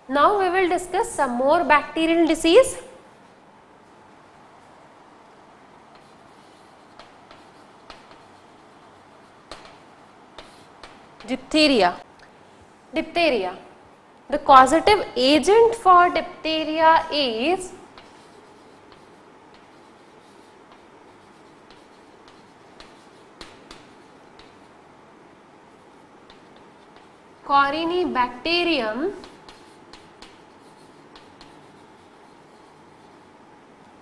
Now we will discuss some more bacterial disease. Diphtheria. Diphtheria. The causative agent for diphtheria is Corynebacterium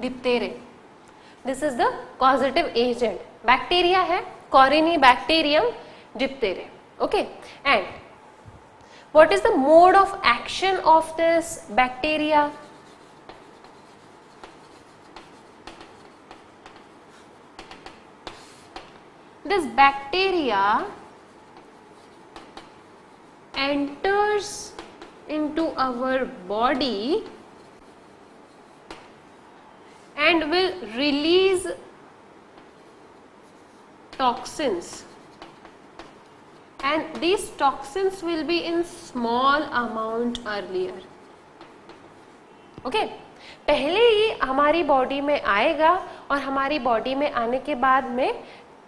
diphtheriae. This is the causative agent. Bacteria है Corynebacterium diphtheriae. Okay, and what is the mode of action of this bacteria? This bacteria enters into our body and will release toxins, and these toxins will be in small amount earlier. Okay, पहले ये हमारी body में आएगा और हमारी body में आने के बाद में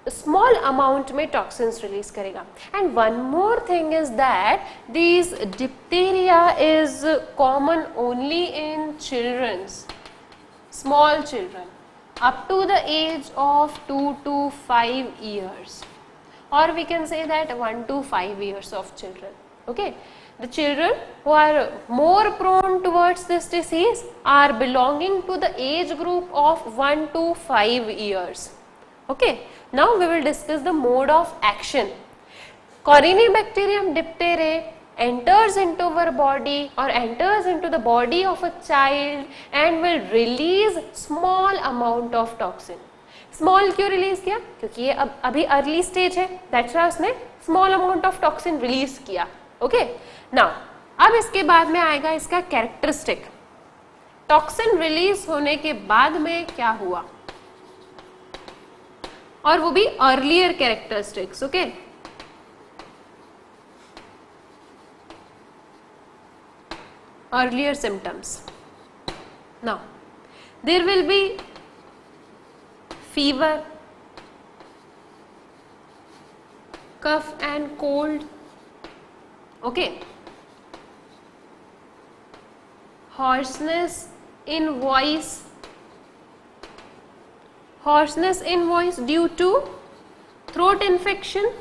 स्मॉल अमाउंट में टॉक्सिन्स रिलीज करेगा. And one more thing is that this diphtheria is common only in childrens, small children up to the age of 2 to 5 years, or we can say that 1 to 5 years of children. Okay, the children who are more prone towards this disease are belonging to the age group of 1 to 5 years. Okay, now we will discuss the mode of action. Corynebacterium diphtheriae enters into our body or enters into the body of a child and will release small amount of toxin. Small क्यों release किया? क्योंकि ये अभी early stage है, that's why उसने small amount of toxin release किया. Okay, now अब इसके बाद में आएगा इसका कैरेक्टरिस्टिक. टॉक्सिन रिलीज होने के बाद में क्या हुआ, और वो भी earlier characteristics. Okay, earlier symptoms. Now there will be fever, cough and cold. Okay, hoarseness in voice, due to throat infection.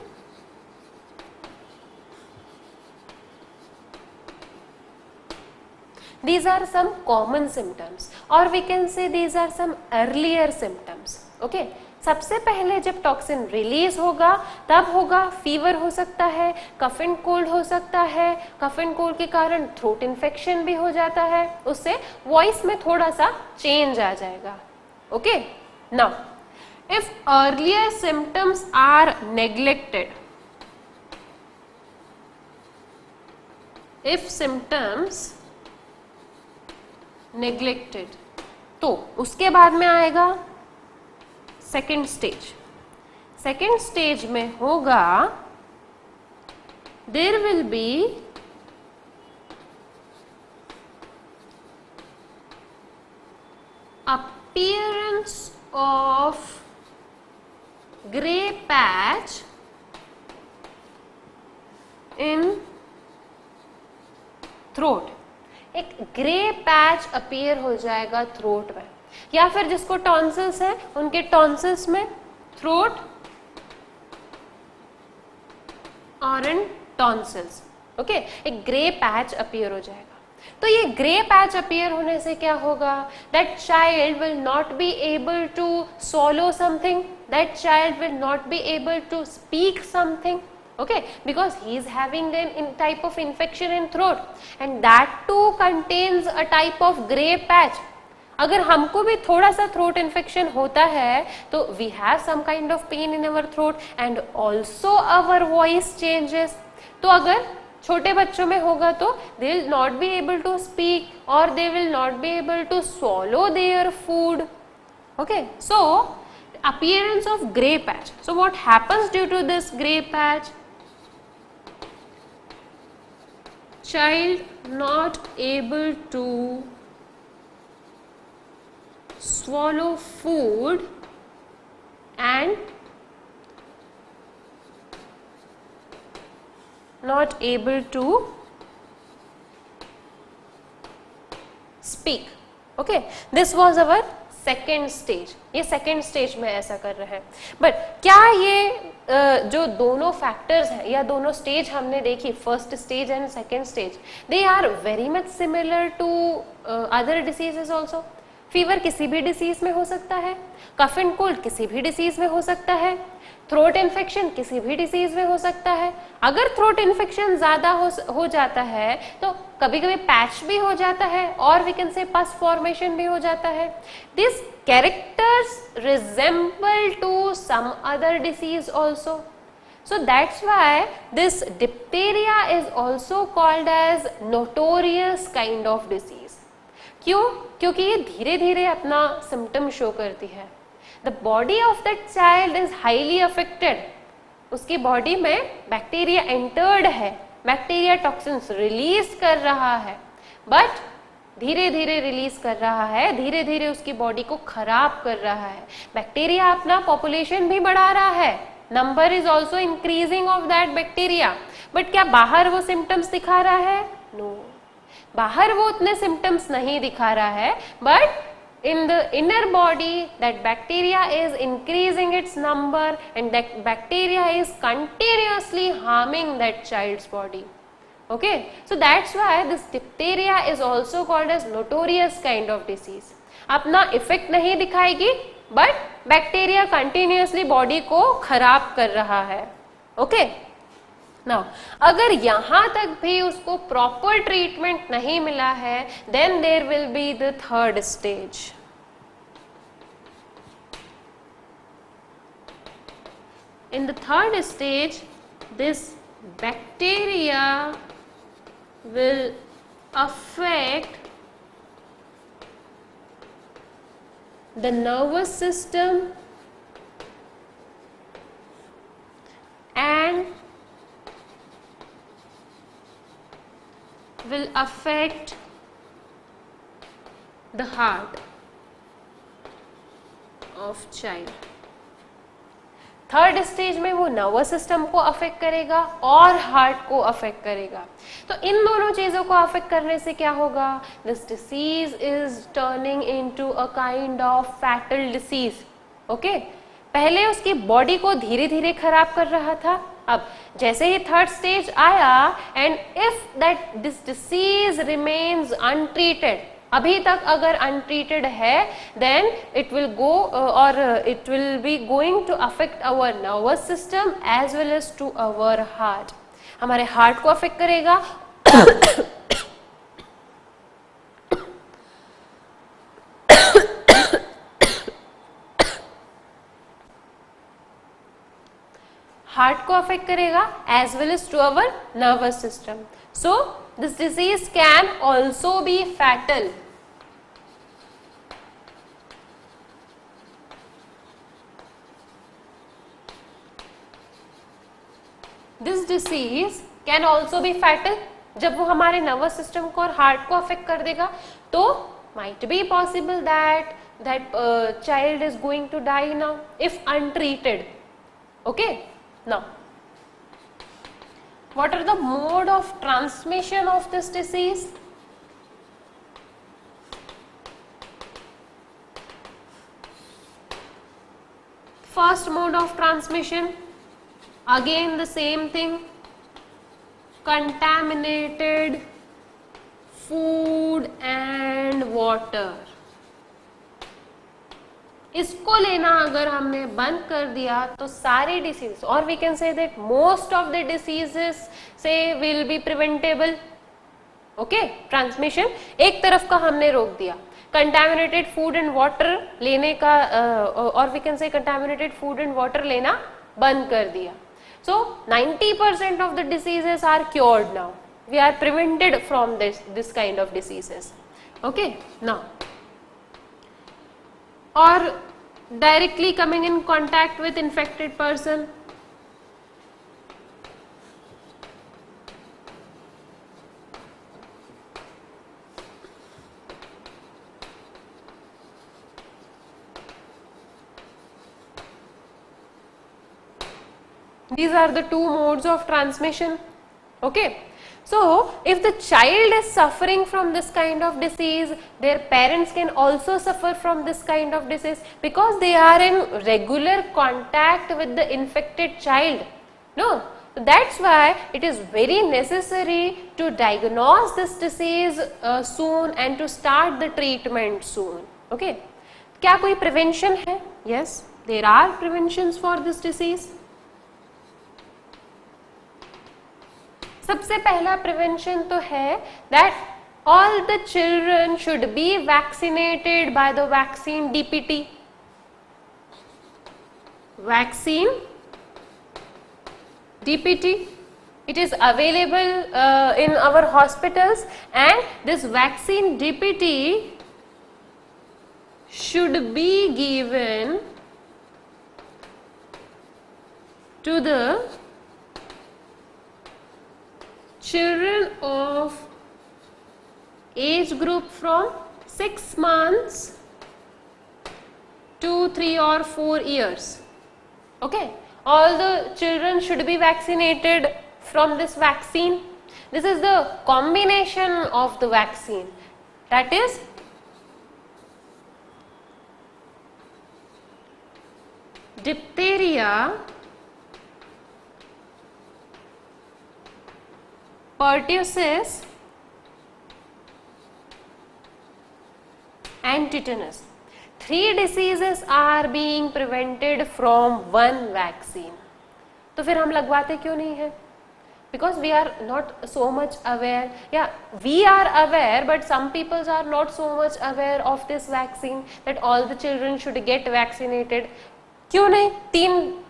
These are some common symptoms, or we can say these are some earlier symptoms. Okay, सबसे पहले जब toxin release होगा तब होगा fever हो सकता है, कफ and cold हो सकता है, कफ एंड कोल्ड के कारण थ्रोट इन्फेक्शन भी हो जाता है, उससे वॉइस में थोड़ा सा चेंज आ जाएगा. Okay, now if earlier symptoms are neglected, if symptoms neglected, तो उसके बाद में आएगा सेकेंड स्टेज. सेकेंड स्टेज में होगा there will be appearance of grey patch in throat. एक ग्रे पैच अपीयर हो जाएगा थ्रोट में, या फिर जिसको टॉन्सिल्स है उनके टॉन्सिल्स में, थ्रोट और इन टॉन्सिल्स. ओके, एक ग्रे पैच अपीयर हो जाएगा. तो ये ग्रे पैच अपीयर होने से क्या होगा, that child will not be able to swallow something, that child will not be able to speak something. Okay, because he is having an type of infection in throat, and that too contains a type of gray patch. अगर हमको भी थोड़ा सा throat infection होता है तो we have some kind of pain in our throat and also our voice changes. तो अगर छोटे बच्चों में होगा तो they will not be able to speak और they will not be able to swallow their food. Okay, so appearance of gray patch. So what happens due to this gray patch? child not able to swallow food and not able to speak. Okay, this was our second stage. ये second stage में ऐसा कर रहे हैं. But क्या ये जो दोनों फैक्टर्स हैं या दोनों स्टेज हमने देखी, first stage and second stage, they are very much similar to other diseases also. Fever किसी भी डिसीज में हो सकता है, कफ एंड कोल्ड किसी भी डिसीज में हो सकता है, थ्रोट इन्फेक्शन किसी भी डिसीज में हो सकता है. अगर थ्रोट इन्फेक्शन ज्यादा हो जाता है तो कभी कभी पैच भी हो जाता है और वी कैन से पस फॉर्मेशन भी हो जाता है. This characters resemble to some other disease also. So that's why this diphtheria is also called as notorious kind of disease. क्यों? क्योंकि ये धीरे धीरे अपना सिम्टम शो करती है. The body of that child is highly affected. उसकी body में बैक्टीरिया एंटर्ड है, बैक्टीरिया टॉक्सिन्स रिलीज कर रहा है, बट धीरे धीरे रिलीज कर रहा है, धीरे धीरे उसकी बॉडी को खराब कर रहा है. बैक्टीरिया अपना पॉपुलेशन भी बढ़ा रहा है, number is also increasing of that bacteria. But क्या बाहर वो सिम्टम्स दिखा रहा है? नो, बाहर वो उतने सिम्टम्स नहीं दिखा रहा है, but in the inner body that bacteria is increasing its number and that bacteria is continuously harming that child's body. Okay, so that's why this diphtheria is also called as notorious kind of disease. अपना effect नहीं दिखाएगी but bacteria continuously body को खराब कर रहा है. Okay, now अगर यहां तक भी उसको प्रॉपर ट्रीटमेंट नहीं मिला है, then there will be the third stage. In the third stage, this bacteria will affect the nervous system and will affect the heart of child. Third stage में वो नर्वस सिस्टम को affect करेगा और heart को affect करेगा. तो इन दोनों चीजों को अफेक्ट करने से क्या होगा? This disease is turning into a kind of fatal disease. Okay, पहले उसकी बॉडी को धीरे धीरे खराब कर रहा था, अब जैसे ही थर्ड स्टेज आया and if that this disease remains untreated, अभी तक अगर अनट्रीटेड है, देन इट विल गो और it will be going to affect our nervous system as well as to our heart. हमारे हार्ट को अफेक्ट करेगा heart को अफेक्ट करेगा as well as to our nervous system. So this disease can also be fatal. This disease can also be fatal. जब वो हमारे nervous system को और हार्ट को अफेक्ट कर देगा तो might be possible that child is going to die now if untreated. Okay, now what are the mode of transmission of this disease? First mode of transmission, again the same thing, contaminated food and water. इसको लेना अगर हमने बंद कर दिया तो सारे disease, और we can say that most of the diseases से will be preventable. Okay, transmission एक तरफ का हमने रोक दिया. कंटामिनेटेड फूड एंड वाटर लेने का और we can say contaminated food and water लेना बंद कर दिया. So 90% of the diseases are cured now. We are prevented from this kind of diseases. Okay, now, or directly coming in contact with infected person. These are the two modes of transmission. Okay. So, if the child is suffering from this kind of disease, their parents can also suffer from this kind of disease because they are in regular contact with the infected child. No, that's why it is very necessary to diagnose this disease soon and to start the treatment soon. Okay. क्या कोई prevention है? Yes, there are preventions for this disease. सबसे पहला prevention तो है that all the children should be vaccinated by the vaccine DPT. Vaccine DPT, it is available in our hospitals, and this vaccine DPT should be given to the children of age group from 6 months to 3 or 4 years. Okay, all the children should be vaccinated from this vaccine. This is the combination of the vaccine, that is diphtheria, pertussis and tetanus. 3 diseases are being prevented from one vaccine. तो फिर हम लगवाते क्यों नहीं है? Because we are not so much aware. Yeah, we are aware, but some people are not so much aware of this vaccine that all the children should get vaccinated. क्यों नहीं?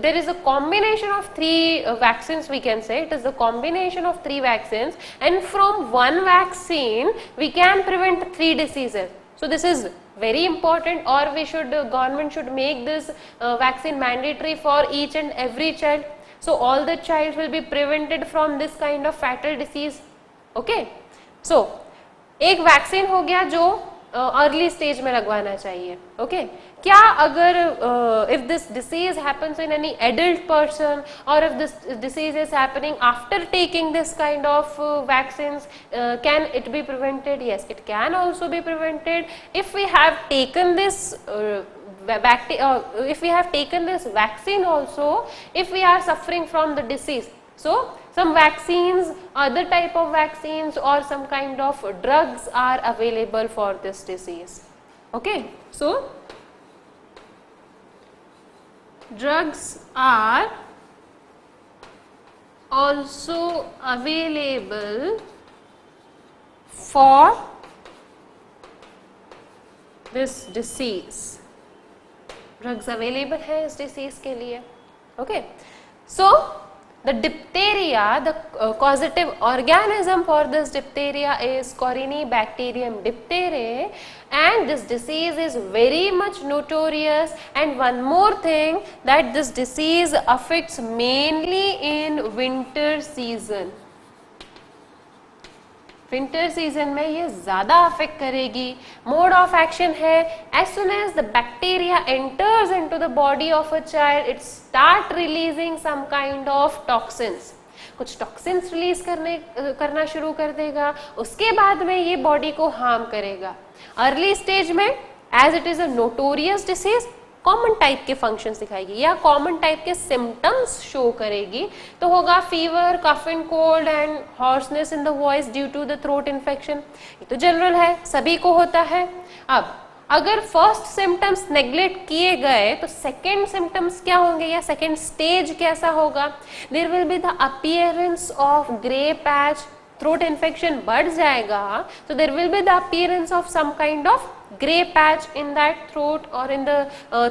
There is a combination of 3 vaccines, we can say. It is the combination of 3 vaccines, and from one vaccine we can prevent 3 diseases. So this is very important, or we should, government should make this vaccine mandatory for each and every child. So all the child will be prevented from this kind of fatal disease. Okay. So एक vaccine हो गया जो early stage में लगवाना चाहिए. Okay, क्या अगर if this disease happens in any adult person, or if this disease is happening after taking this kind of vaccines, can it be prevented? Yes, it can also be prevented if we have taken this if we have taken this vaccine also, if we are suffering from the disease. So some vaccines, other type of vaccines or some kind of drugs are available for this disease. Okay, so drugs are also available for this disease. Drugs available है इस disease के लिए. Okay, so the diphtheria, the causative organism for this diphtheria is Corynebacterium diphtheriae, and this disease is very much notorious. And one more thing, that this disease affects mainly in winter season. Winter season में ये ज़्यादा affect करेगी. Mode of action है, as soon as the bacteria enters into the body of a child, it start releasing some kind of toxins. कुछ toxins release करना शुरू कर देगा. उसके बाद में ये बॉडी को हार्म करेगा. अर्ली स्टेज में as it is a notorious disease, common type के फंक्शंस दिखाएगी या कॉमन टाइप के सिम्टम्स शो करेगी. तो होगा fever, cough and cold and hoarseness in the voice due to the throat infection. ये तो जनरल है, सभी को होता है. अब अगर फर्स्ट सिम्टम्स नेग्लेक्ट किए गए तो सेकेंड सिम्टम्स क्या होंगे या सेकेंड स्टेज कैसा होगा? There will be the appearance of grey patch. Throat infection बढ़ जाएगा, so there will be the appearance of some kind of gray patch in that throat or in the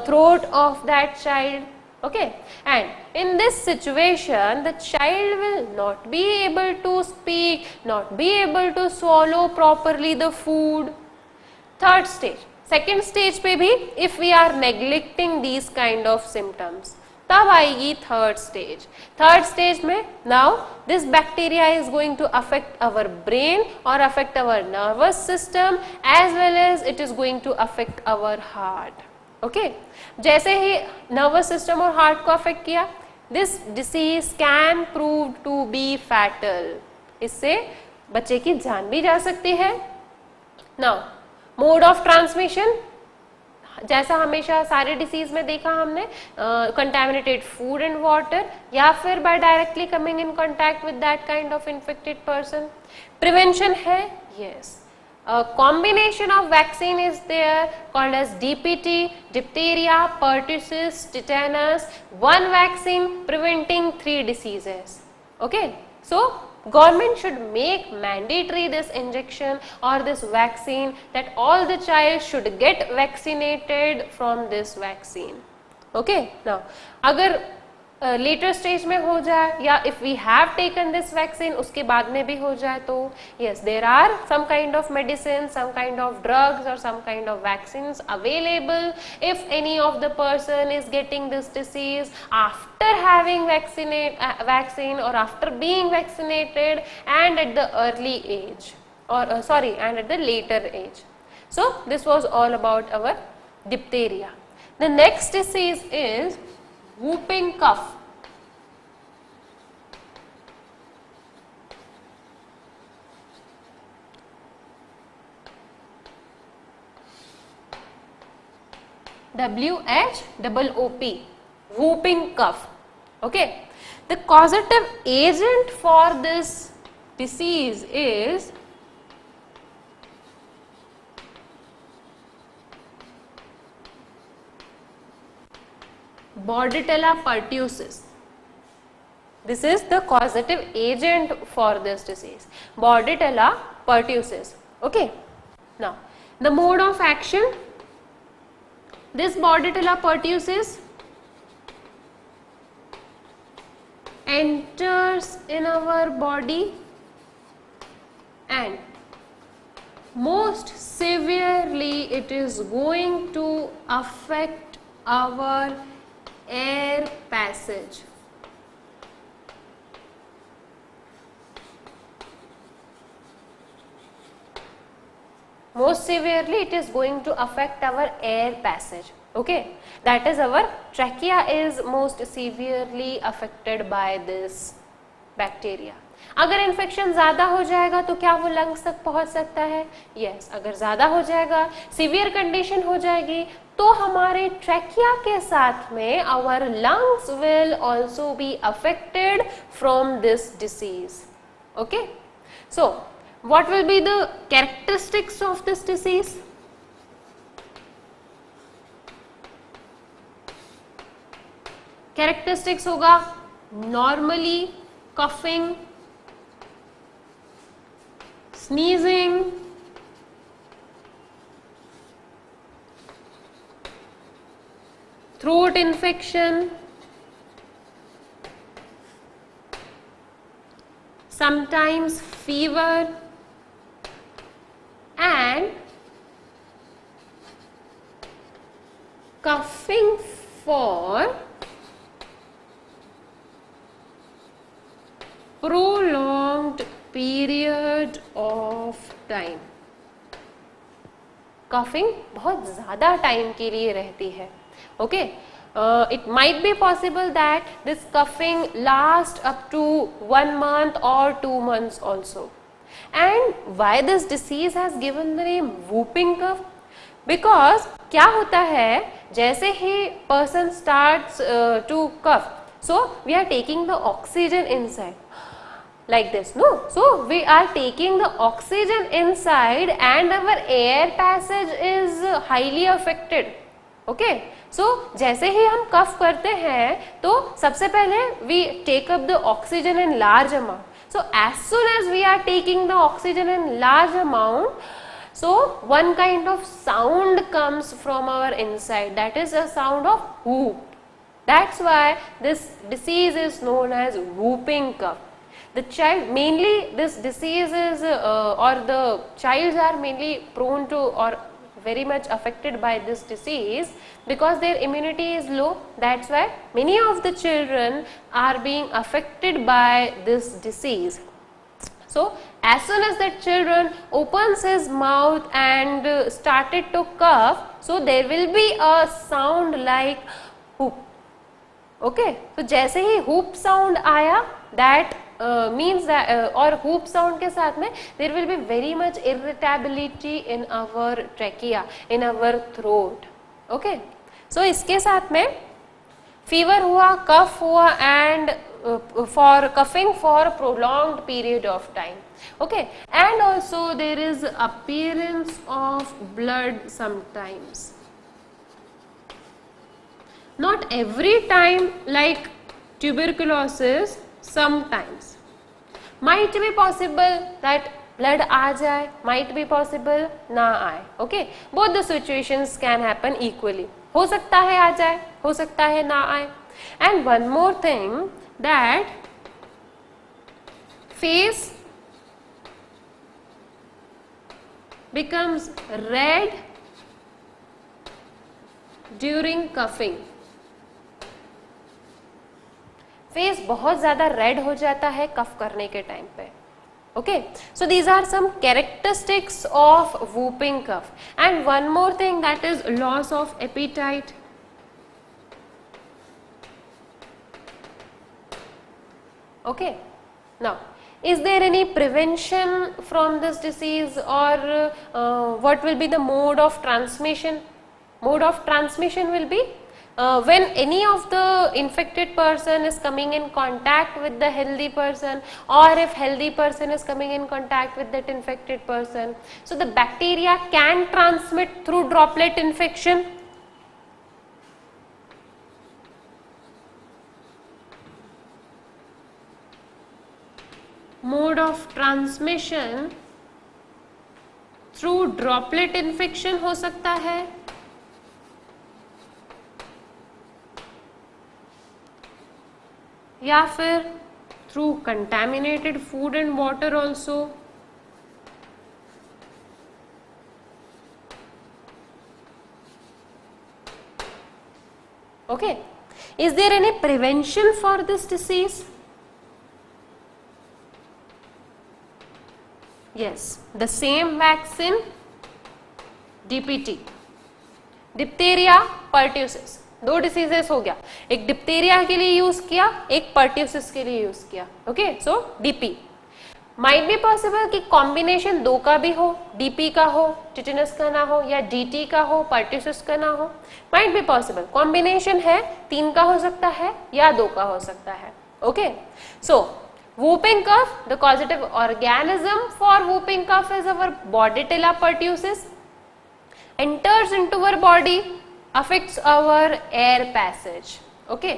throat of that child. Okay, and in this situation the child will not be able to speak, not be able to swallow properly the food. Third stage, second stage पे भी if we are neglecting these kind of symptoms, तब आएगी third stage. Third stage में now this bacteria is going to affect our brain और affect our nervous system as well as it is going to affect our heart. Okay, जैसे ही nervous system और heart को affect किया, this disease can prove to be fatal. इससे बच्चे की जान भी जा सकती है. Now, mode of transmission, जैसा हमेशा सारे डिसीज में देखा हमने, कंटामिनेटेड फूड एंड वाटर या फिर by directly coming in contact with that kind of infected person. Prevention है, yes. A combination of vaccine is there called as DPT, diphtheria, pertussis, tetanus. One vaccine preventing 3 diseases. Okay, so government should make mandatory this injection or this vaccine, that all the child should get vaccinated from this vaccine. Okay, now अगर later stage में हो जाए या if we have taken this vaccine उसके बाद में भी हो जाए तो yes, there are some kind of medicine, some kind of drugs और some kind of vaccines available if any of the person is getting this disease after having vaccine और after being vaccinated and at the early age or sorry, and at the later age. So this was all about our diphtheria. The next disease is whooping cough. WHOOP, whooping cough. Okay, the causative agent for this disease is Bordetella pertussis. This is the causative agent for this disease, Bordetella pertussis. Okay, now the mode of action, this Bordetella pertussis enters in our body and most severely it is going to affect our air passage. Most severely it is going to affect our air passage. Okay, that is our trachea is most severely affected by this bacteria. अगर infection ज़्यादा हो जाएगा तो क्या वो lungs तक पहुंच सकता है? यस, अगर ज़्यादा हो जाएगा, सीवियर कंडीशन हो जाएगी तो हमारे ट्रैकिया के साथ में our lungs will also be affected from this disease. Okay, so what will be the characteristics of this disease? Characteristics होगा normally coughing, sneezing, throat infection, sometimes fever and coughing for prolonged period of time. coughing बहुत ज़्यादा time के लिए रहती है. Okay, it might be possible that this coughing lasts up to 1 month or 2 months also. And why this disease has given the name whooping cough? Because क्या होता है, जैसे ही person starts to cough, so we are taking the oxygen inside. Like this, no? So we are taking the oxygen inside and our air passage is highly affected. Okay, so जैसे ही हम कफ करते हैं तो सबसे पहले we take up the oxygen in large amount. So as soon as we are taking the oxygen in large amount, so one kind of sound comes from our inside, that is a sound of whoop. That's why this disease is known as whooping cough. The child, mainly this disease is or the childs are mainly prone to or very much affected by this disease because their immunity is low. That's why many of the children are being affected by this disease. So as soon as the children opens his mouth and started to cough, so there will be a sound like whoop. Okay, तो जैसे ही whoop sound आया that means और whoop sound के साथ में there will be very much irritability in our trachea, in our throat. Okay, so इसके साथ में फीवर हुआ, कफ हुआ and for coughing for prolonged period of time. Okay, and also there is appearance of blood sometimes, not every time like tuberculosis, sometimes might be possible that blood आ जाए, might be possible ना आए. Okay, both the situations can happen equally. हो सकता है आ जाए, हो सकता है ना आए. And one more thing, that face becomes red during coughing. Face बहुत ज्यादा रेड हो जाता है कफ करने के टाइम पे. Okay, so these are some characteristics of whooping cough. And one more thing, that is loss of appetite. Okay, now is there any prevention from this disease, or what will be the mode of transmission? Mode of transmission will be when any of the infected person is coming in contact with the healthy person, or if healthy person is coming in contact with that infected person. So the bacteria can transmit through droplet infection. Mode of transmission through droplet infection हो सकता है, या फिर through contaminated food and water also. Okay, is there any prevention for this disease? Yes, the same vaccine, DPT, diphtheria, pertussis. दो diseases हो गया, एक diphtheria के लिए यूज किया, एक पर्ट्यूसिस के लिए यूज किया. Okay, so DP. Might be possible कि कॉम्बिनेशन दो का भी हो, डीपी का हो, टिटेनस का ना हो, या डीटी का हो, पर्ट्यूसिस का ना हो. Might be possible. कॉम्बिनेशन है, 3 का हो सकता है या 2 का हो सकता है. Okay, so whooping cough, the causative organism for whooping cough is our Bordetella pertussis. Enters into our body, affects our air passage. Okay,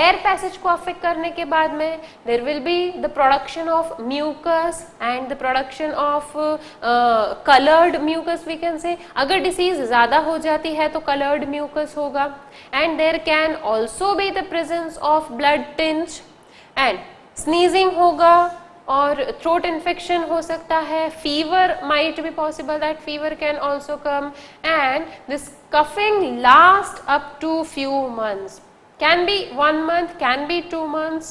air passage को affect करने के बाद में there will be the production of mucus and the production of colored mucus we can say. अगर disease ज़्यादा हो जाती है तो colored mucus होगा, and there can also be the presence of blood tinge, and sneezing होगा और throat infection हो सकता है. Fever might be possible, that fever can also come, and this coughing last up to few months. Can be 1 month, can be 2 months.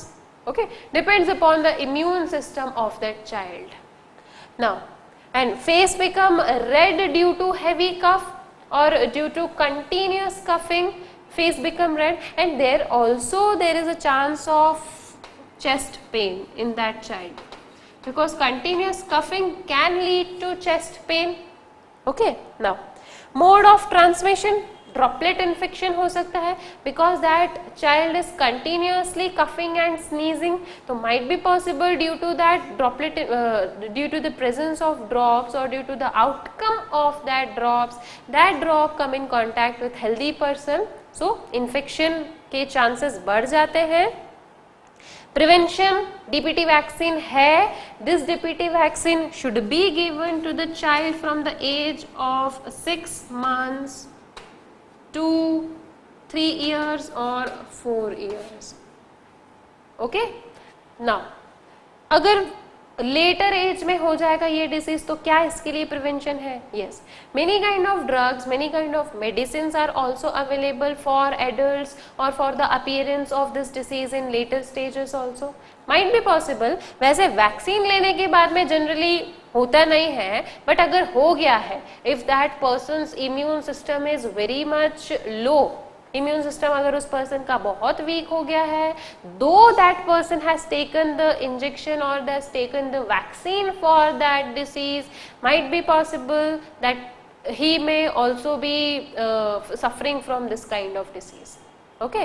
Okay, depends upon the immune system of that child. Now, and face become red due to heavy cough or due to continuous coughing, face become red, and there is a chance of chest pain in that child, because continuous coughing can lead to chest pain. Okay, now mode of transmission, droplet infection हो सकता है, because that child is continuously coughing and sneezing, so might be possible due to that droplet, due to the presence of drops or due to the outcome of that drop come in contact with healthy person, so infection के chances बढ़ जाते हैं. Prevention, DPT vaccine है. This DPT vaccine should be given to the child from the age of 6 months to 3 years or 4 years. Okay? Now, अगर letter as में हो जाएगा ये डिसीज तो क्या इसके लिए प्रिवेंशन है? Yes, many kind of drugs, many kind of medicine are also available for adults और for the appearance of this disease in later stages also. Might be possible. वैसे वैक्सीन लेने के बाद में जनरली होता नहीं है, बट अगर हो गया है, if that persons immune system is very much low, immune system अगर उस पर्सन का बहुत वीक हो गया है, though that person has taken the injection और has taken the vaccine for that disease, might be possible that he may also be suffering from this kind of disease. Okay.